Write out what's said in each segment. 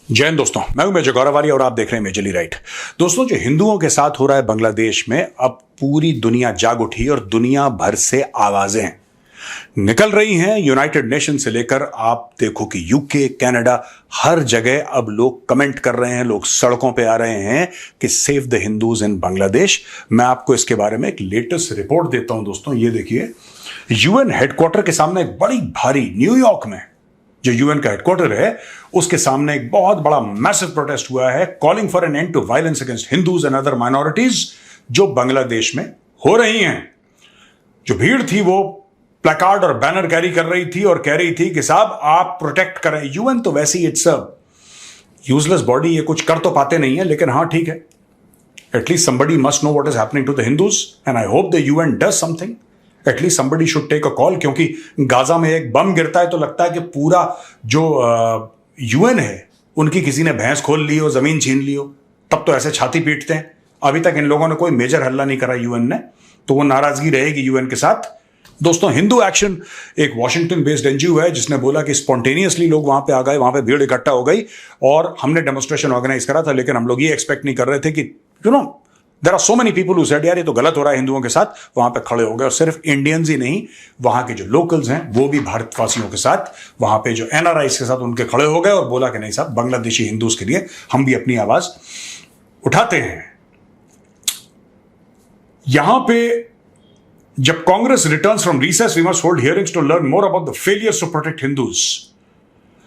जय हिंद दोस्तों, मैं हूं मेजर गौरवाली और आप देख रहे हैं मेजरली राइट। दोस्तों, जो हिंदुओं के साथ हो रहा है बांग्लादेश में, अब पूरी दुनिया जाग उठी और दुनिया भर से आवाजें निकल रही हैं। यूनाइटेड नेशन से लेकर आप देखो कि यूके, कनाडा, हर जगह अब लोग कमेंट कर रहे हैं, लोग सड़कों पे आ रहे हैं कि save the Hindus in Bangladesh. मैं आपको इसके बारे में एक लेटेस्ट रिपोर्ट देता हूं। दोस्तों, ये देखिए, यूएन हेडक्वार्टर के सामने एक बड़ी भारी, न्यूयॉर्क में जो यूएन का हेडक्वार्टर है, उसके सामने एक बहुत बड़ा मैसिव प्रोटेस्ट हुआ है, calling for an end to violence against Hindus and other minorities जो बांग्लादेश में हो रही हैं। जो भीड़ थी वो प्लेकार्ड और बैनर कैरी कर रही थी और कह रही थी कि साहब आप प्रोटेक्ट करें। यूएन तो वैसे ही इट्स अ यूजलेस बॉडी, ये कुछ कर तो पाते नहीं है, लेकिन हां ठीक है, at least somebody must know what is happening to the Hindus and I hope the UN does something. At least somebody should take a call, क्योंकि गाजा में एक बम गिरता है तो लगता है कि पूरा जो यूएन है उनकी किसी ने भैंस खोल ली हो, जमीन छीन ली हो, तब तो ऐसे छाती पीटते हैं। अभी तक इन लोगों ने कोई मेजर हल्ला नहीं करा यूएन ने, तो वो नाराजगी रहेगी यूएन के साथ। दोस्तों, हिंदू एक्शन एक वॉशिंगटन बेस्ड एनजीओ है जिसने बोला कि स्पॉन्टेनियसली लोग वहां पे आ गए, वहां पे भीड़ इकट्ठा हो गई और हमने डेमोन्स्ट्रेशन ऑर्गेनाइज करा था, लेकिन हम लोग ये एक्सपेक्ट नहीं कर रहे थे कि there are so many people who said यार ये तो गलत हो रहा है हिंदुओं के साथ, वहां पे खड़े हो गए। और सिर्फ इंडियंस ही नहीं, वहां के जो लोकल्स हैं वो भी भारतवासियों के साथ, वहां पे जो एनआरआईज के साथ उनके खड़े हो गए और बोला कि नहीं साहब, बांग्लादेशी हिंदूज के लिए हम भी अपनी आवाज उठाते हैं। यहां पे जब Congress returns from recess we must hold hearings to learn more about the failures to protect Hindus.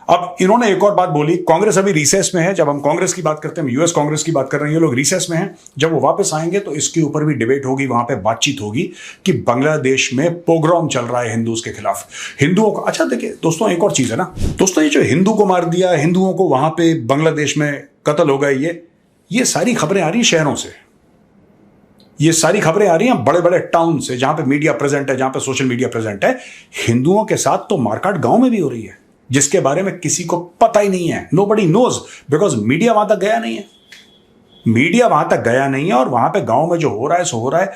अब इन्होंने एक और बात बोली, कांग्रेस अभी रिसेस में है। जब हम कांग्रेस की बात करते हैं, यूएस कांग्रेस की बात कर रहे हैं, ये लोग रिसेस में हैं। जब वो वापस आएंगे तो इसके ऊपर भी डिबेट होगी, वहां पे बातचीत होगी कि बांग्लादेश में पोग्राम चल रहा है हिंदूज के खिलाफ, हिंदुओं को। अच्छा देखिए दोस्तों, एक और चीज है ना दोस्तों, ये जो हिंदू को मार दिया, हिंदुओं को वहां पे बांग्लादेश में कत्ल हो गए, ये सारी खबरें आ रही शहरों से, ये सारी खबरें आ रही हैं बड़े बड़े टाउन से, जहां पे मीडिया प्रेजेंट है, जहां पे सोशल मीडिया प्रेजेंट है। हिंदुओं के साथ तो मारकाट गांव में भी हो रही है, जिसके बारे में किसी को पता ही नहीं है। नोबडी नोज, बिकॉज मीडिया वहां तक गया नहीं है। मीडिया वहां तक गया नहीं है और वहां पे गांव में जो हो रहा है सो हो रहा है।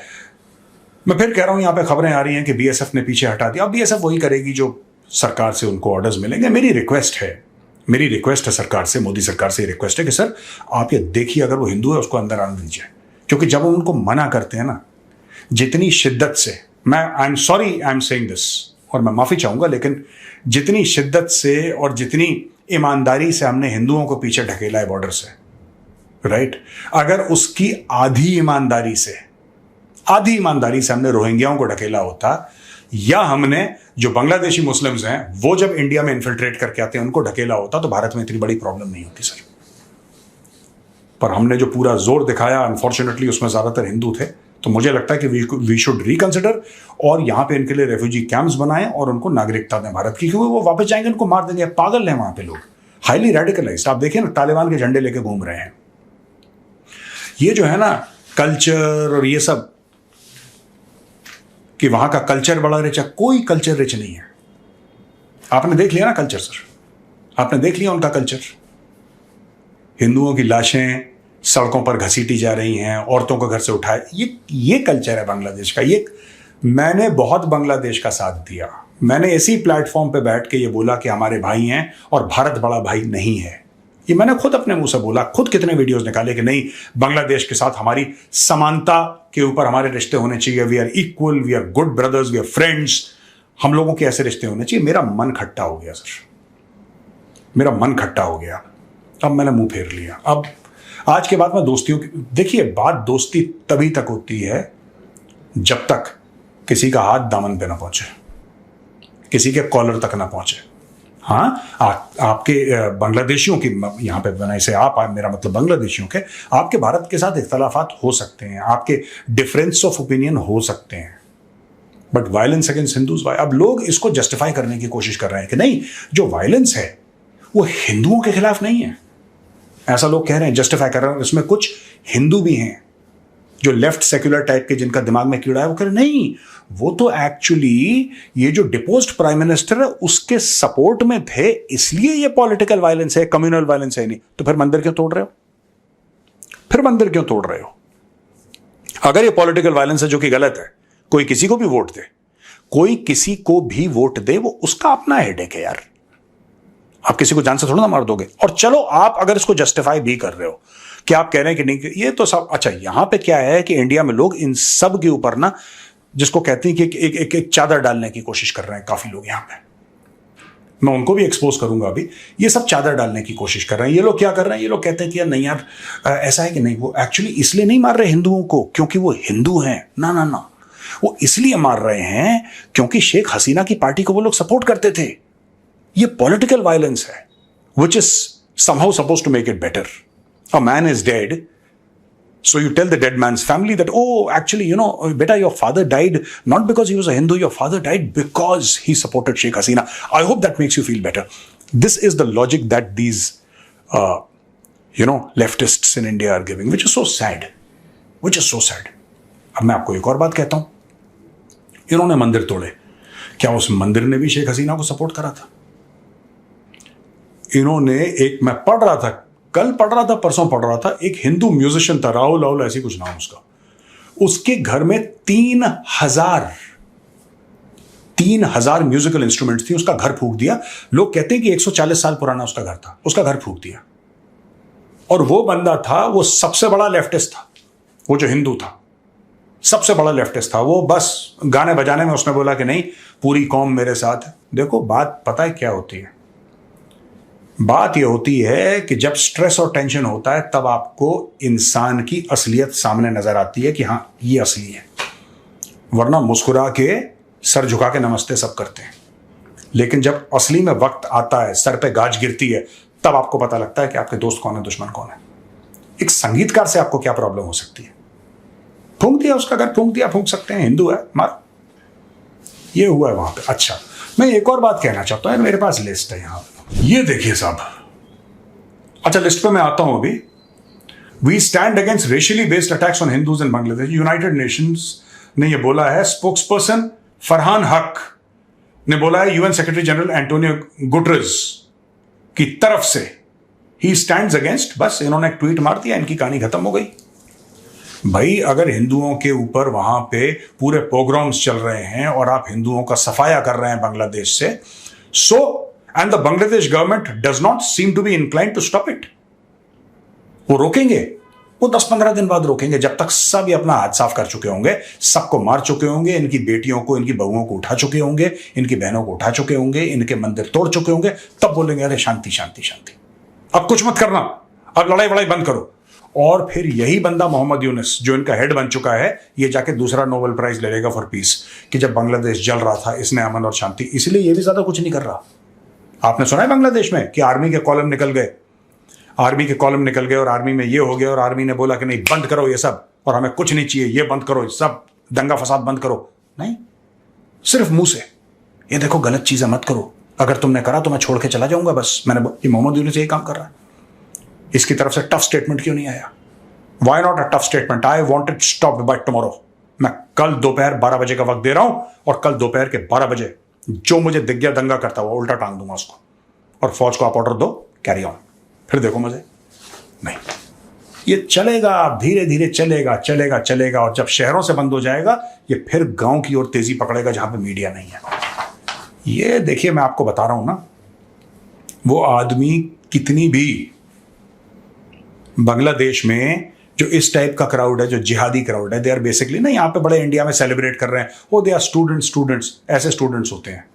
मैं फिर कह रहा हूं, यहां पे खबरें आ रही हैं कि बीएसएफ ने पीछे हटा दिया। अब बीएसएफ वही करेगी जो सरकार से उनको ऑर्डर्स मिलेंगे। मेरी रिक्वेस्ट है सरकार से, मोदी सरकार से रिक्वेस्ट है कि सर आप ये देखिए, अगर वो हिंदू है उसको अंदर आने दीजिए। क्योंकि जब हम उनको मना करते हैं ना, जितनी शिद्दत से, I am sorry I am saying this, और मैं माफी चाहूंगा, लेकिन जितनी शिद्दत से और जितनी ईमानदारी से हमने हिंदुओं को पीछे ढकेला है बॉर्डर से, राइट, अगर उसकी आधी ईमानदारी से हमने रोहिंग्याओं को ढकेला होता, या हमने जो बांग्लादेशी मुस्लिम्स हैं वो जब इंडिया में इन्फिल्ट्रेट करके आते हैं उनको ढकेला होता, तो भारत में इतनी बड़ी प्रॉब्लम नहीं होती सर। पर हमने जो पूरा जोर दिखाया, अनफॉर्चुनेटली उसमें ज्यादातर हिंदू थे, तो मुझे लगता है कि वी शुड रिकंसिडर और यहां पे इनके लिए रेफ्यूजी कैंप्स बनाएं और उनको नागरिकता दें भारत की, क्योंकि वो वापस जाएंगे उनको मार देंगे। पागल हैं वहां पे लोग, हाईली रेडिकलाइज्ड। आप देखिए ना, तालिबान के झंडे लेके घूम रहे हैं। ये जो है ना कल्चर और ये सब, कि वहां का कल्चर बड़ा रिच है, कोई कल्चर रिच नहीं है। आपने देख लिया ना कल्चर सर, आपने देख लिया उनका कल्चर। हिंदुओं की लाशें सड़कों पर घसीटी जा रही हैं, औरतों को घर से उठाए, ये कल्चर है बांग्लादेश का। मैंने बहुत बांग्लादेश का साथ दिया। मैंने इसी प्लेटफॉर्म पे बैठ के ये बोला कि हमारे भाई हैं और भारत बड़ा भाई नहीं है। ये मैंने खुद अपने मुंह से बोला, खुद कितने वीडियोस निकाले कि नहीं, बांग्लादेश के साथ हमारी समानता के ऊपर हमारे रिश्ते होने चाहिए। We are equal, we are good brothers, we are friends. हम लोगों के ऐसे रिश्ते होने चाहिए। मेरा मन खट्टा हो गया सर, मेरा मन खट्टा हो गया। अब मैंने मुंह फेर लिया। अब आज के बाद में दोस्तियों की, देखिए बात दोस्ती तभी तक होती है जब तक किसी का हाथ दामन पे ना पहुंचे, किसी के कॉलर तक ना पहुंचे। हाँ, आपके बांग्लादेशियों की, यहां पे बनाए से आप, मेरा मतलब बांग्लादेशियों के, आपके भारत के साथ इख्तलाफात हो सकते हैं, आपके डिफरेंस ऑफ ओपिनियन हो सकते हैं, बट वायलेंस अगेंस्ट हिंदूज, अब लोग इसको जस्टिफाई करने की कोशिश कर रहे हैं कि नहीं, जो वायलेंस है वो हिंदुओं के खिलाफ नहीं है, ऐसा लोग कह रहे हैं, जस्टिफाई कर रहे हैं। इसमें कुछ हिंदू भी हैं जो लेफ्ट सेक्युलर टाइप के, जिनका दिमाग में कीड़ा है, वो कह रहे नहीं, वो तो एक्चुअली ये जो डिपोज्ड प्राइम मिनिस्टर है उसके सपोर्ट में थे, इसलिए ये पॉलिटिकल वायलेंस है, कम्युनल वायलेंस है नहीं। तो फिर मंदिर क्यों तोड़ रहे हो? अगर ये पॉलिटिकल वायलेंस है जो कि गलत है, कोई किसी को भी वोट दे, वो उसका अपना हेडेक है यार। आप किसी को जान से थोड़ा ना मार दोगे। और चलो आप अगर इसको जस्टिफाई भी कर रहे हो कि आप कह रहे हैं कि नहीं, ये तो सब अच्छा। यहां पे क्या है कि इंडिया में लोग इन सब के ऊपर ना, जिसको कहते हैं कि एक चादर डालने की कोशिश कर रहे हैं काफी लोग यहां पे। मैं उनको भी एक्सपोज करूंगा अभी। ये सब चादर डालने की कोशिश कर रहे हैं। ये लोग क्या कर रहे हैं, ये लोग कहते हैं कि यार नहीं यार ऐसा है कि नहीं, वो एक्चुअली इसलिए नहीं मार रहे हिंदुओं को क्योंकि वो हिंदू हैं, ना ना ना, वो इसलिए मार रहे हैं क्योंकि शेख हसीना की पार्टी को वो लोग सपोर्ट करते थे। ये पॉलिटिकल वायलेंस है which is somehow supposed to make it better. A man is dead, so you tell the dead man's family that, oh, actually, you know, beta, your father died not because he was a Hindu, your father died because he supported Sheikh Hasina. I hope that makes you feel better. This is the logic that these, leftists in India are giving, which is so sad. Which is so sad. अब मैं आपको एक और बात कहता हूं, इन्होंने मंदिर तोड़े, क्या उस मंदिर ने भी शेख हसीना को सपोर्ट करा था? इन्होंने मैं पढ़ रहा था, कल पढ़ रहा था, परसों पढ़ रहा था, एक हिंदू म्यूजिशियन था, राहुल ऐसी कुछ नाम उसका, उसके घर में 3,000 म्यूजिकल इंस्ट्रूमेंट्स थी, उसका घर फूंक दिया। लोग कहते हैं कि 140 साल पुराना उसका घर था, उसका घर फूंक दिया। और वो बंदा था, वो सबसे बड़ा लेफ्टिस्ट था, वो जो हिंदू था सबसे बड़ा लेफ्टिस्ट था। वो बस गाने बजाने में उसने बोला कि नहीं, पूरी कौम मेरे साथ है। देखो बात पता है क्या होती है, बात यह होती है कि जब स्ट्रेस और टेंशन होता है तब आपको इंसान की असलियत सामने नजर आती है कि हाँ ये असली है, वरना मुस्कुरा के सर झुका के नमस्ते सब करते हैं। लेकिन जब असली में वक्त आता है, सर पे गाज गिरती है, तब आपको पता लगता है कि आपके दोस्त कौन है, दुश्मन कौन है। एक संगीतकार से आपको क्या प्रॉब्लम हो सकती है? फूंक दिया उसका घर, फूंक दिया, फूंक सकते हैं, हिंदू है, मार। ये हुआ है वहां पे। अच्छा, मैं एक और बात कहना चाहता हूं, मेरे पास लिस्ट है यहां, ये देखिए साहब। अच्छा, लिस्ट पे मैं आता हूं अभी। We stand against racially based attacks on Hindus in Bangladesh, United Nations ने यह बोला है। स्पोक्स पर्सन फरहान हक ने बोला है UN secretary general Antonio Guterres की तरफ से, ही स्टैंड्स अगेंस्ट। बस इन्होंने एक ट्वीट मार दिया, इनकी कहानी खत्म हो गई। भाई अगर हिंदुओं के ऊपर वहां पे पूरे पोग्राम्स चल रहे हैं और आप हिंदुओं का सफाया कर रहे हैं बांग्लादेश से, so and the Bangladesh government does not seem to be inclined to stop it. वो रोकेंगे, वो 10-15 दिन बाद रोकेंगे, जब तक सब ये अपना हाथ साफ कर चुके होंगे, सबको मार चुके होंगे, इनकी बेटियों को, इनकी बहुओं को उठा चुके होंगे, इनकी बहनों को उठा चुके होंगे, इनके मंदिर तोड़ चुके होंगे, तब बोलेंगे अरे शांति शांति शांति, अब कुछ मत करना, अब लड़ाई वड़ाई बंद करो। और फिर यही बंदा मोहम्मद यूनुस जो इनका हेड बन चुका है, ये जाके दूसरा नोबेल प्राइज ले लेगा फॉर पीस कि जब बांग्लादेश जल रहा था इसने अमन और शांति, इसलिए ये भी ज्यादा कुछ नहीं कर रहा। आपने सुना है बांग्लादेश में कि आर्मी के कॉलम निकल गए, आर्मी के कॉलम निकल गए और आर्मी में ये हो गया और आर्मी ने बोला कि नहीं बंद करो ये सब और हमें कुछ नहीं चाहिए, ये बंद करो, सब दंगा फसाद बंद करो। नहीं, सिर्फ मुंह से ये देखो गलत चीजें मत करो, अगर तुमने करा तो मैं छोड़ के चला जाऊंगा। बस मैंने, ये मोहम्मद यूनुस यही काम कर रहा है। इसकी तरफ से टफ स्टेटमेंट क्यों नहीं आया? Why not a tough statement? I want it stop by tomorrow. मैं कल दोपहर 12 बजे का वक्त दे रहा हूं और कल दोपहर के 12 बजे जो मुझे दिख गया दंगा करता हुआ उल्टा टांग दूंगा उसको, और फौज को आप ऑर्डर दो, कैरी ऑन, फिर देखो मजे। नहीं, ये चलेगा, धीरे धीरे चलेगा चलेगा चलेगा, और जब शहरों से बंद हो जाएगा ये फिर गांव की ओर तेजी पकड़ेगा जहां पे मीडिया नहीं है। ये देखिए, मैं आपको बता रहा हूं ना, वो आदमी कितनी भी बांग्लादेश में जो इस टाइप का क्राउड है, जो जिहादी क्राउड है, दे आर बेसिकली ना, यहाँ पे बड़े इंडिया में सेलिब्रेट कर रहे हैं, वो दे आर स्टूडेंट्स, ऐसे स्टूडेंट्स होते हैं,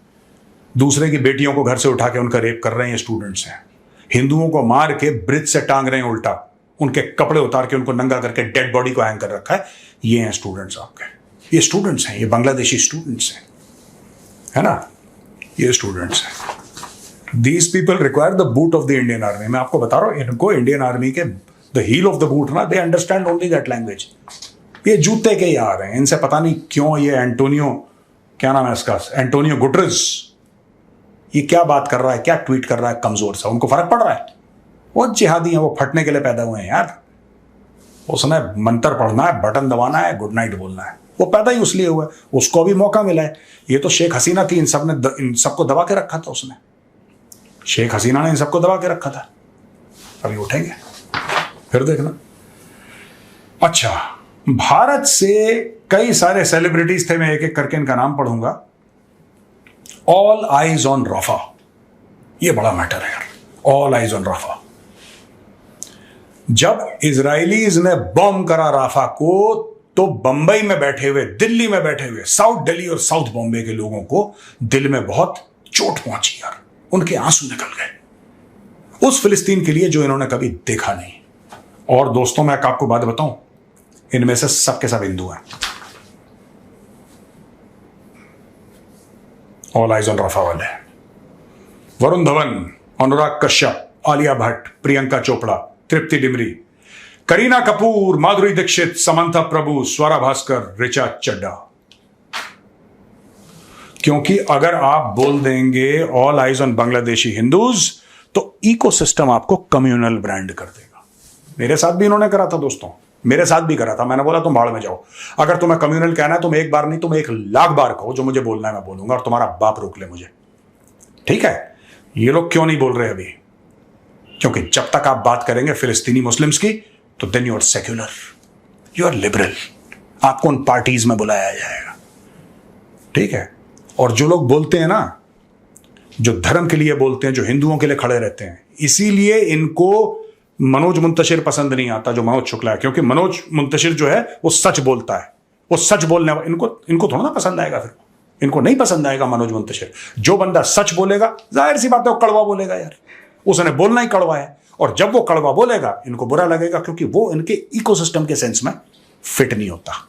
दूसरे की बेटियों को घर से उठा के उनका रेप कर रहे हैं, ये स्टूडेंट्स हैं। हिंदुओं को मार के ब्रिज से टांग रहे हैं उल्टा, उनके कपड़े उतार के उनको नंगा करके डेड बॉडी को हैंग कर रखा है। ये हैं स्टूडेंट्स आपके, ये स्टूडेंट्स हैं, ये बांग्लादेशी स्टूडेंट्स हैं, है ना, ये स्टूडेंट्स हैं। These people require the boot of the Indian Army. मैं आपको बता रहा हूं, इनको इंडियन आर्मी के the heel of the boot ना, they understand only that language. ये जूते के ही आ रहे हैं, इनसे पता नहीं क्यों ये एंटोनियो, क्या नाम है इसका, एंटोनियो गुटरेस, ये क्या बात कर रहा है, क्या ट्वीट कर रहा है कमजोर सा, उनको फर्क पड़ रहा है। वो जिहादी हैं, वो फटने के लिए पैदा हुए हैं यार। उसने मंत्र पढ़ना है, बटन दबाना है, गुड नाइट बोलना है, वो पैदा ही उसलिए हुआ है, उसको भी मौका मिला है। ये तो शेख हसीना थी, इन सबको दबा के रखा था उसने, शेख हसीना ने इन सबको दबा के रखा था। अभी उठेंगे, फिर देखना। अच्छा, भारत से कई सारे सेलिब्रिटीज थे, मैं एक एक करके इनका नाम पढ़ूंगा। ऑल आइज ऑन रफा, ये बड़ा मैटर है यार। All eyes on Rafah. जब इजरायलीज ने बॉम्ब करा राफा को, तो बंबई में बैठे हुए, दिल्ली में बैठे हुए, साउथ दिल्ली और साउथ बॉम्बे के लोगों को दिल में बहुत चोट पहुंची यार। उनके आंसू निकल गए उस फिलिस्तीन के लिए जो इन्होंने कभी देखा नहीं। और दोस्तों, मैं आपको बात बताऊं, इनमें से सबके सब हिंदू हैं। ऑल आइज ऑन राफा वाले वरुण धवन, अनुराग कश्यप, आलिया भट्ट, प्रियंका चोपड़ा, तृप्ति डिमरी, करीना कपूर, माधुरी दीक्षित, समंथा प्रभु, स्वरा भास्कर, ऋचा चड्ढा। क्योंकि अगर आप बोल देंगे all eyes on Bangladeshi Hindus, तो इकोसिस्टम आपको कम्युनल ब्रांड कर देगा। मेरे साथ भी इन्होंने करा था दोस्तों, मेरे साथ भी करा था। मैंने बोला तुम भाड़ में जाओ। अगर तुम्हें कम्युनल कहना है, तुम एक बार नहीं, तुम 1,00,000 बार कहो। जो मुझे बोलना है मैं बोलूंगा, और तुम्हारा बाप रोक ले मुझे। ठीक है? ये लोग क्यों नहीं बोल रहे अभी? क्योंकि जब तक आप बात करेंगे फिलिस्तीनी मुस्लिम्स की, तो then you are secular, you are liberal. आपको उन पार्टीज में बुलाया जाएगा। ठीक है? और जो लोग बोलते हैं ना, जो धर्म के लिए बोलते हैं, जो हिंदुओं के लिए खड़े रहते हैं, इसीलिए इनको मनोज मुंतशिर पसंद नहीं आता, जो मनोज शुक्ला है। क्योंकि मनोज मुंतशिर जो है वो सच बोलता है, वो सच बोलने वाला। इनको थोड़ा ना पसंद आएगा, फिर इनको नहीं पसंद आएगा मनोज मुंतशिर। जो बंदा सच बोलेगा, जाहिर सी बात है वो कड़वा बोलेगा यार, उसने बोलना ही कड़वा है। और जब वो कड़वा बोलेगा, इनको बुरा लगेगा, क्योंकि वो इनके इकोसिस्टम के सेंस में फिट नहीं होता।